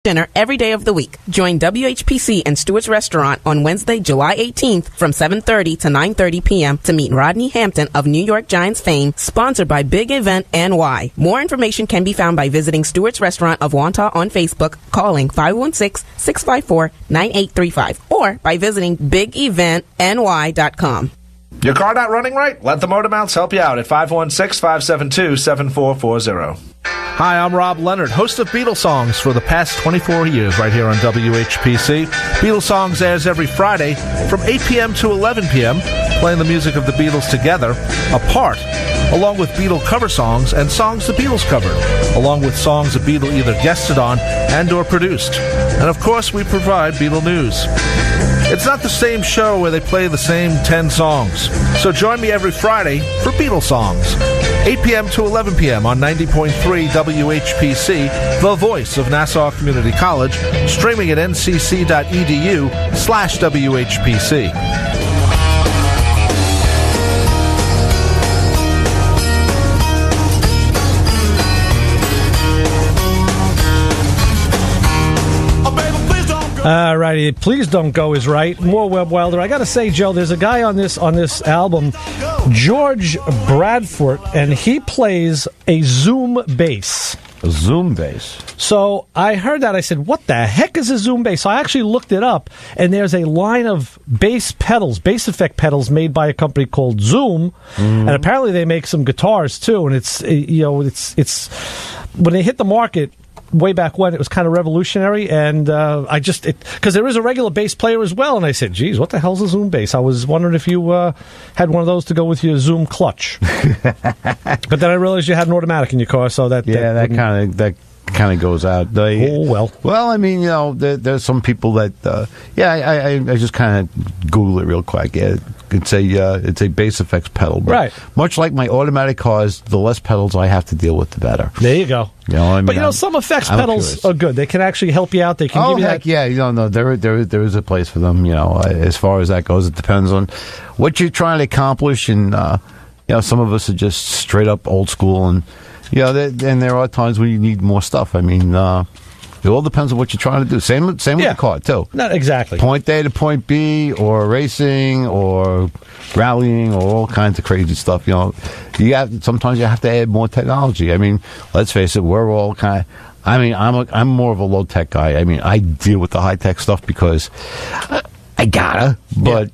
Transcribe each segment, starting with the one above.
dinner every day of the week. Join WHPC and Stewart's Restaurant on Wednesday, July 18th from 7:30 to 9:30 p.m. to meet Rodney Hampton of New York Giants fame, sponsored by Big Event NY. More information can be found by visiting Stewart's Restaurant of Wantagh on Facebook, calling 516-654-9835, or by visiting bigeventny.com. Your car not running right? Let the Motor Mounts help you out at 516-572-7440. Hi, I'm Rob Leonard, host of Beatles Songs for the past 24 years right here on WHPC. Beatles Songs airs every Friday from 8 p.m. to 11 p.m., playing the music of the Beatles together, apart, along with Beatle cover songs and songs the Beatles covered, along with songs the Beatle either guested on and or produced. And of course, we provide Beatle news. It's not the same show where they play the same 10 songs. So join me every Friday for Beatles Songs, 8 p.m. to 11 p.m. on 90.3 WHPC, the voice of Nassau Community College, streaming at ncc.edu/WHPC. All righty, Please Don't Go is right. More Webb Wilder. I got to say, Joe, there's a guy on this album, George Bradford, and he plays a Zoom bass. A Zoom bass. So I heard that. I said, what the heck is a Zoom bass? So I actually looked it up, and there's a line of bass pedals, bass effect pedals made by a company called Zoom, and apparently they make some guitars too. And it's when they hit the market way back when, it was kind of revolutionary, and because there is a regular bass player as well, and I said, geez, what the hell's a Zoom bass? I was wondering if you had one of those to go with your Zoom clutch. But then I realized you had an automatic in your car, so that kind of goes out. Well, I mean, there's some people that I just kind of Google it real quick. Yeah, it's a bass effects pedal, but right. Much like my automatic cars, the less pedals I have to deal with, the better. There you go. But some effects pedals are good. They can actually help you out. They can give you that. Yeah, there is a place for them. As far as that goes, it depends on what you're trying to accomplish, and some of us are just straight up old school, and and there are times when you need more stuff. I mean, it all depends on what you're trying to do. Same with the car, too. Not exactly. Point A to point B, or racing, or rallying, or all kinds of crazy stuff. Sometimes you have to add more technology. I mean, let's face it, we're all kind of... I mean, I'm more of a low-tech guy. I mean, I deal with the high-tech stuff because I gotta, but...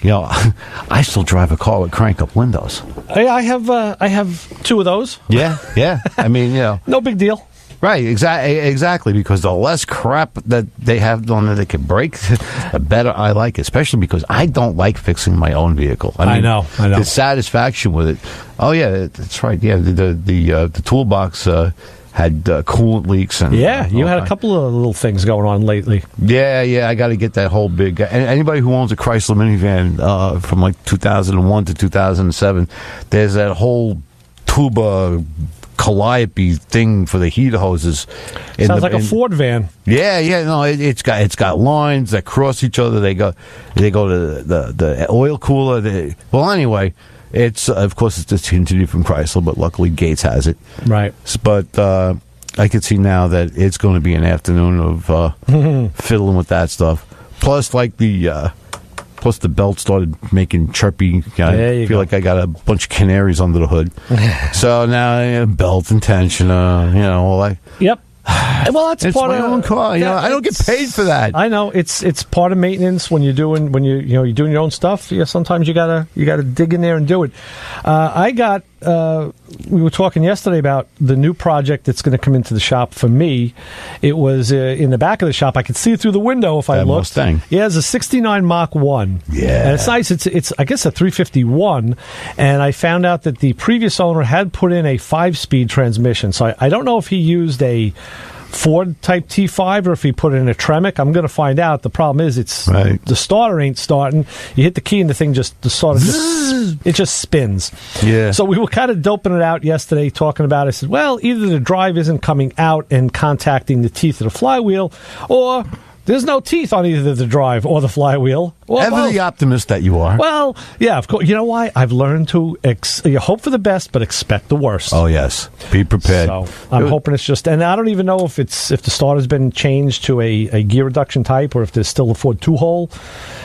I still drive a car with crank-up windows. I have two of those. Yeah. I mean, no big deal. Right, exactly, because the less crap that they have on that they can break, the better I like it, especially because I don't like fixing my own vehicle. I know. The satisfaction with it. Oh, yeah, that's right. Yeah, the toolbox had coolant leaks. And you had a couple of little things going on lately. Yeah, I got to get that whole big... Anybody who owns a Chrysler minivan from like 2001 to 2007, there's that whole tuba... calliope thing for the heat hoses. Sounds like a Ford van. Yeah. No, it's got lines that cross each other. They go to the oil cooler. Anyway, it's of course it's discontinued from Chrysler, but luckily Gates has it. Right. But I can see now that it's going to be an afternoon of fiddling with that stuff. Plus, Plus, the belt started making chirpy. I feel like I got a bunch of canaries under the hood. So now, belt and tensioner, Yep. Well, that's part my of own car. I don't get paid for that. I know it's part of maintenance when you're doing you're doing your own stuff. Yeah, sometimes you gotta dig in there and do it. We were talking yesterday about the new project that's going to come into the shop for me. It was in the back of the shop. I could see it through the window if I looked. Mustang. Yeah, it's a '69 Mach 1. Yeah, and it's nice. It's I guess a 351, and I found out that the previous owner had put in a 5-speed transmission. So I don't know if he used a Ford Type T5 or if he put in a Tremec. I'm going to find out. The problem is the starter ain't starting. You hit the key and the thing just spins. Yeah. So we were kind of doping it out yesterday, talking about it. I said, well, either the drive isn't coming out and contacting the teeth of the flywheel, or there's no teeth on either the drive or the flywheel. Ever the optimist that you are. Well, yeah, of course. You know why? I've learned to hope for the best, but expect the worst. Oh, yes. Be prepared. So I'm hoping it's just, and I don't even know if the starter's been changed to a gear reduction type or if there's still a Ford 2-hole.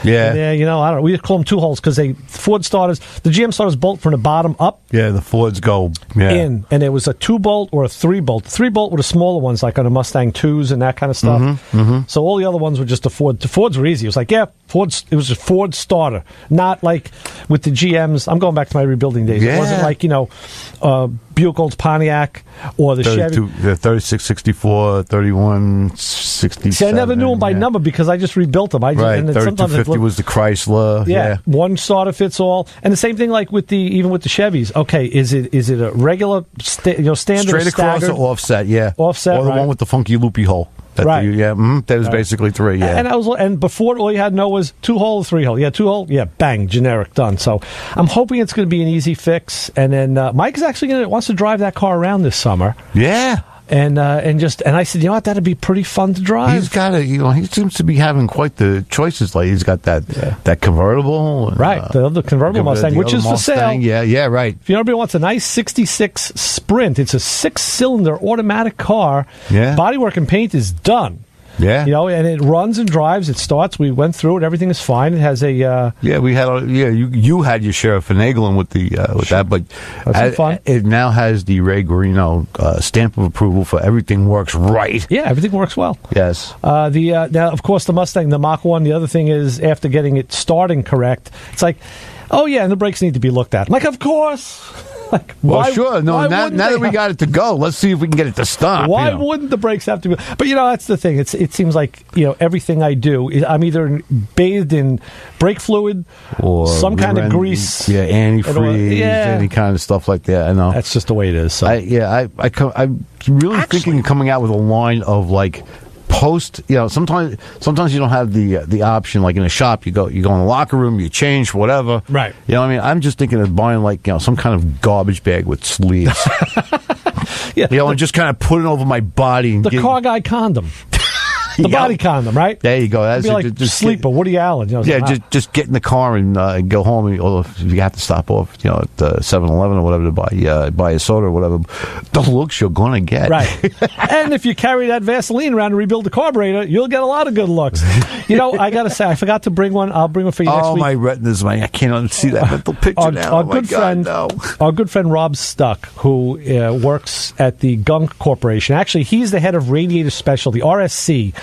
Yeah. Yeah, I don't know. We call them 2-holes because Ford starters, the GM starters bolt from the bottom up. Yeah, the Fords go in, and it was a 2-bolt or a 3-bolt. 3-bolt were the smaller ones, like on the Mustang 2s and that kind of stuff. So all the other ones were just the Ford. The Fords were easy. It was like, it was a Ford starter, not like with the GMs. I'm going back to my rebuilding days. Yeah. It wasn't like, Buick Olds Pontiac or the Chevy. The 36, 64, 31, 67. See, I never knew them by number because I just rebuilt them. Right, 3250 was the Chrysler. Yeah, one starter fits all. And the same thing like even with the Chevys. Okay, is it a regular standard straight across or offset, Offset, or the one with the funky loopy hole. That was basically 3, yeah. And before all you had to know was 2-hole, 3-hole. Yeah, 2-hole, bang, generic, done. So I'm hoping it's going to be an easy fix. And then Mike's actually wants to drive that car around this summer. Yeah. And I said, that'd be pretty fun to drive. He's got he seems to be having quite the choices. Like he's got that convertible, and, right? The other convertible Mustang, which is for sale. Yeah, right. If anybody wants a nice '66 Sprint, it's a 6-cylinder automatic car. Yeah, bodywork and paint is done. Yeah, and it runs and drives. It starts. We went through it. Everything is fine. It has a we had you had your share of finagling with the that, but fun. It now has the Ray Guarino stamp of approval for everything works right. Yeah, everything works well. Yes. Now of course the Mustang, the Mach 1. The other thing is after getting it starting correct, it's like, oh yeah, and the brakes need to be looked at. I'm like, of course. Like, sure. No, now that we got it to go, let's see if we can get it to stop. Why wouldn't the brakes have to be? But, that's the thing. It seems like, everything I do, I'm either bathed in brake fluid or some kind of grease. Yeah, antifreeze, any kind of stuff like that. I know. That's just the way it is. So. I'm really thinking of coming out with a line of, like, sometimes you don't have the option, like in a shop you go in the locker room, you change whatever, right? I'm just thinking of buying some kind of garbage bag with sleeves. And just kind of put it over my body and car guy condom. The body condom, right? There you go. That's like just Sleeper, Woody Allen. Just get in the car and go home. Or if you have to stop off, at 7-Eleven or whatever to buy a soda or whatever. The looks you're going to get. Right. And if you carry that Vaseline around to rebuild the carburetor, you'll get a lot of good looks. I got to say, I forgot to bring one. I'll bring one for you next week. Oh, my retinas, man. I can't see that mental picture now. Our good friend Rob Stuck, who works at the Gunk Corporation. Actually, he's the head of Radiator Specialty, RSC.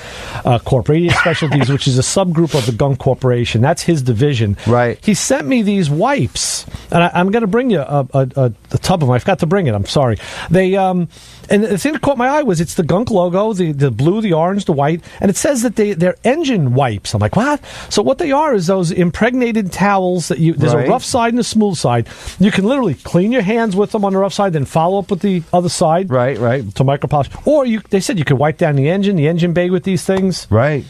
Radiator Specialties, which is a subgroup of the Gunk Corporation. That's his division. Right. He sent me these wipes, and I'm going to bring you a tub of them. I forgot to bring it. I'm sorry. They and the thing that caught my eye was it's the Gunk logo, the blue, the orange, the white, and it says that they're engine wipes. I'm like, what? So what they are is those impregnated towels that there's a rough side and a smooth side. You can literally clean your hands with them on the rough side, then follow up with the other side. Right. To micropolish. Or they said you could wipe down the engine bay with these things. Right.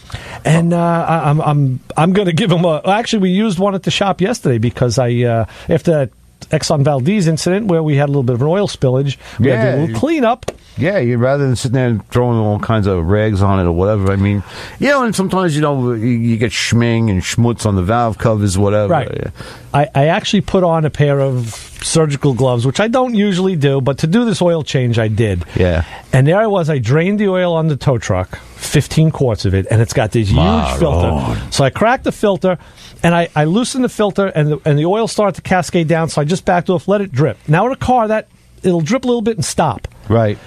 And I'm going to give them actually, we used one at the shop yesterday because after that Exxon Valdez incident where we had a little bit of an oil spillage, we had to do a little cleanup. Yeah, rather than sitting there and throwing all kinds of rags on it or whatever. I mean, and sometimes, you get schming and schmutz on the valve covers, whatever. Right. Yeah. I actually put on a pair of surgical gloves, which I don't usually do, but to do this oil change, I did. Yeah. And there I was. I drained the oil on the tow truck, 15 quarts of it, and it's got this huge filter. So I cracked the filter, and I loosened the filter, and the oil started to cascade down, so I just backed off, let it drip. Now in a car, it'll drip a little bit and stop. Right.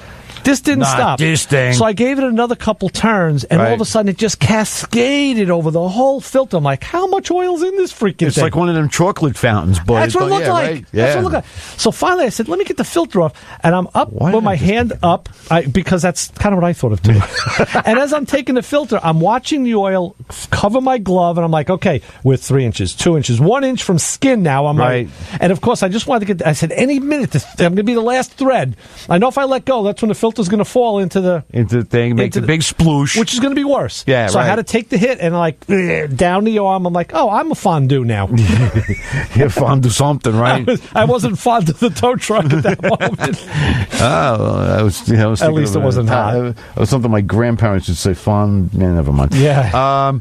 This didn't stop. This thing. So I gave it another couple turns, and all of a sudden it just cascaded over the whole filter. I'm like, how much oil's in this freaking thing? It's like one of them chocolate fountains, boy. That's what it looked like. Right? Yeah. That's what it looked like. So finally I said, let me get the filter off. And I'm up with my hand up, because that's kind of what I thought of too. And as I'm taking the filter, I'm watching the oil cover my glove, and I'm like, okay, we're 3 inches, 2 inches, 1 inch from skin now. I'm right. And of course, I just wanted to get, I said, any minute, I'm going to be the last thread. I know if I let go, that's when the filter's going to fall into the thing, make the big sploosh, which is going to be worse. Yeah, so I had to take the hit and down the arm. I'm like, oh, I'm a fondue now. You're fond of something, right? I wasn't fond of the tow truck at that moment. I was at least it wasn't hot. It was something my grandparents would say. Fond, never mind. Yeah.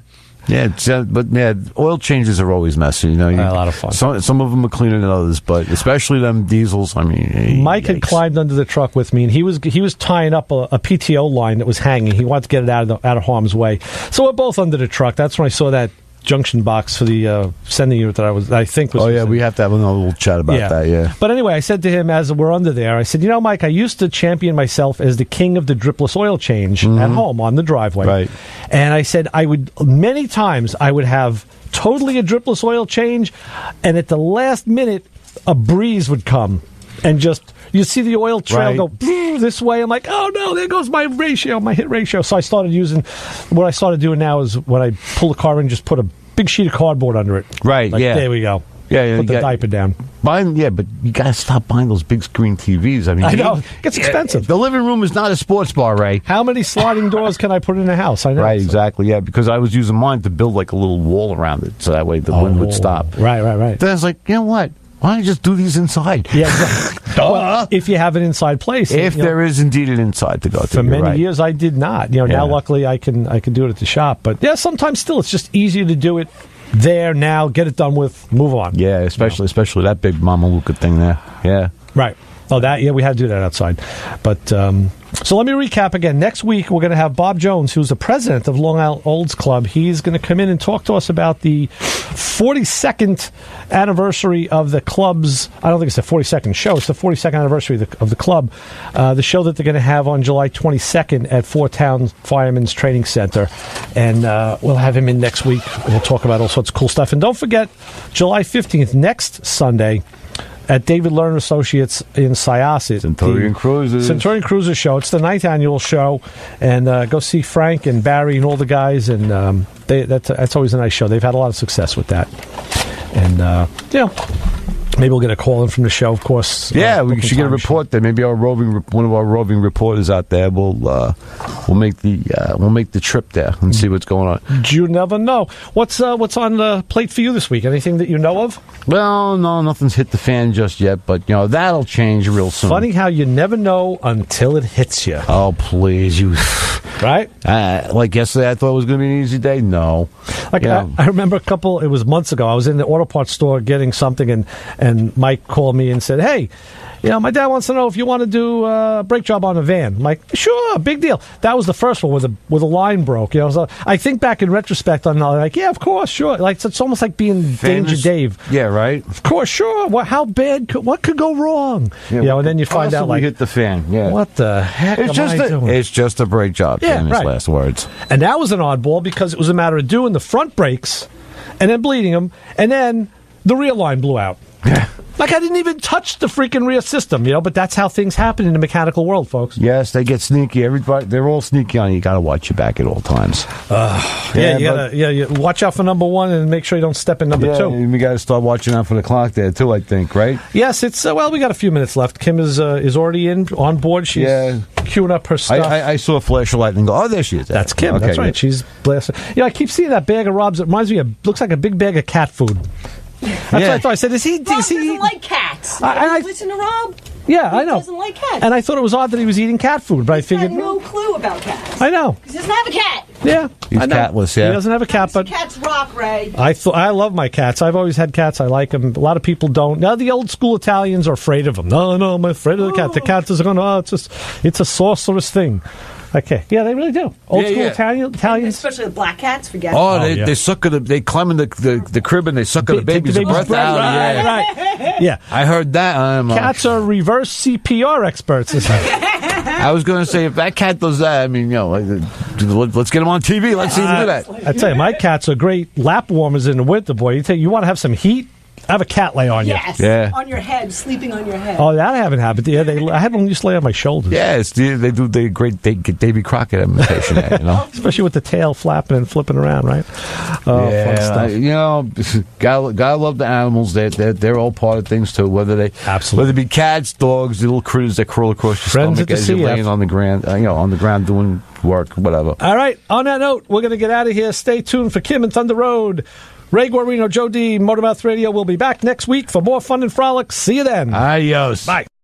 Yeah, oil changes are always messy. A lot of fun. Some of them are cleaner than others, but especially them diesels. I mean, Mike had climbed under the truck with me, and he was tying up a PTO line that was hanging. He wanted to get it out of harm's way. So we're both under the truck. That's when I saw that junction box for the sending unit that I think was. Oh yeah, we have to have another little chat about that. Yeah. But anyway, I said to him as we're under there, I said, Mike, I used to champion myself as the king of the dripless oil change at home on the driveway. Right. And I said many times I would have totally a dripless oil change, and at the last minute a breeze would come and just. You see the oil trail go this way. I'm like, oh no, there goes my hit ratio. So I started what I started doing now is when I pull the car in, just put a big sheet of cardboard under it. Right, There we go. Yeah, put the diaper down. But you got to stop buying those big screen TVs. I mean, I know. It gets expensive. The living room is not a sports bar, Ray. How many sliding doors can I put in a house? I know. Right, exactly. Yeah, because I was using mine to build like a little wall around it, so that way the wind would stop. Right. Then I was like, you know what? Why don't you just do these inside? Yeah, exactly. Well, if you have an inside place. If there is indeed an inside to go to. For many years, I did not. Now luckily I can do it at the shop. But yeah, sometimes still it's just easier to do it there now, get it done with, move on. Yeah, especially that big Mama Luca thing there. Yeah. Right. Oh, we had to do that outside. But so let me recap again. Next week, we're going to have Bob Jones, who's the president of Long Island Olds Club. He's going to come in and talk to us about the 42nd anniversary of the club's, I don't think it's the 42nd show, it's the 42nd anniversary of the club, the show that they're going to have on July 22nd at Four Towns Firemen's Training Center. And we'll have him in next week. We'll talk about all sorts of cool stuff. And don't forget, July 15th, next Sunday, at David Lerner Associates in Syosset. Centurion Cruisers show. It's the 9th annual show. And go see Frank and Barry and all the guys. And that's always a nice show. They've had a lot of success with that. And, maybe we'll get a call in from the show, of course. Yeah, we should get a report there. Maybe one of our roving reporters out there will make the trip there and see what's going on. You never know. What's on the plate for you this week? Anything that you know of? Well, no, nothing's hit the fan just yet, but that'll change real soon. Funny how you never know until it hits you. Oh, please, you. Right? Like yesterday, I thought it was going to be an easy day. No. I remember it was months ago, I was in the auto parts store getting something, and Mike called me and said, hey, my dad wants to know if you want to do a brake job on a van. I'm like, sure, big deal. That was the first one where the line broke. So I think back in retrospect, I'm like, yeah, of course, sure. Like it's almost like being Danger Dave. Yeah, right. Of course, sure. How bad? What could go wrong? And then you find out like hit the fan. Yeah. What the heck am I doing? It's just a brake job. Yeah, his last words. And that was an oddball because it was a matter of doing the front brakes and then bleeding them, and then the rear line blew out. Yeah. Like I didn't even touch the freaking rear system, but that's how things happen in the mechanical world, folks. Yes, they get sneaky. They're all sneaky on you. You got to watch your back at all times. You watch out for number one and make sure you don't step in number two. We got to start watching out for the clock there too, I think, right? Yes, it's we got a few minutes left. Kim is already on board. She's queuing up her stuff. I saw a flash of lightning go, oh, there she is. That's Kim. Okay, that's right. She's blasting. I keep seeing that bag of Rob's. It reminds me of, looks like a big bag of cat food. That's what I thought. I said, Rob doesn't like cats. Listen to Rob. Yeah, I know. He doesn't like cats. And I thought it was odd that he was eating cat food, but I figured... He's got no clue about cats. I know. He doesn't have a cat. Yeah, he's catless, yeah. He doesn't have a cat, but... Cats rock, Ray. I love my cats. I've always had cats. I like them. A lot of people don't. Now, the old school Italians are afraid of them. No, I'm afraid of the cat. The cat is going to... it's a sorcerous thing. Okay. Yeah, they really do. Old school Italians. Especially the black cats, forget it. They suck at they climb in the crib and they suck at the baby's breath out. Right. Yeah. I heard that. Cats are reverse CPR experts. I was going to say, if that cat does that, I mean, let's get him on TV. Let's see him do that. I tell you, my cats are great lap warmers in the winter, boy. You want to have some heat? Have a cat lay on you. Yes. Yeah. On your head, sleeping on your head. Oh, that haven't happened. Yeah, I had them used to lay on my shoulders. Yes, they do the great Davy Crockett imitation, especially with the tail flapping and flipping around, right? Oh, fun stuff. Gotta love the animals. They're all part of things too. Whether it be cats, dogs, little critters that crawl across your stomach as you're laying on the ground, on the ground doing work, whatever. All right. On that note, we're going to get out of here. Stay tuned for Kim and Thunder Road. Ray Guarino, Joe D, Motormouth Radio will be back next week for more fun and frolic. See you then. Adios. Bye.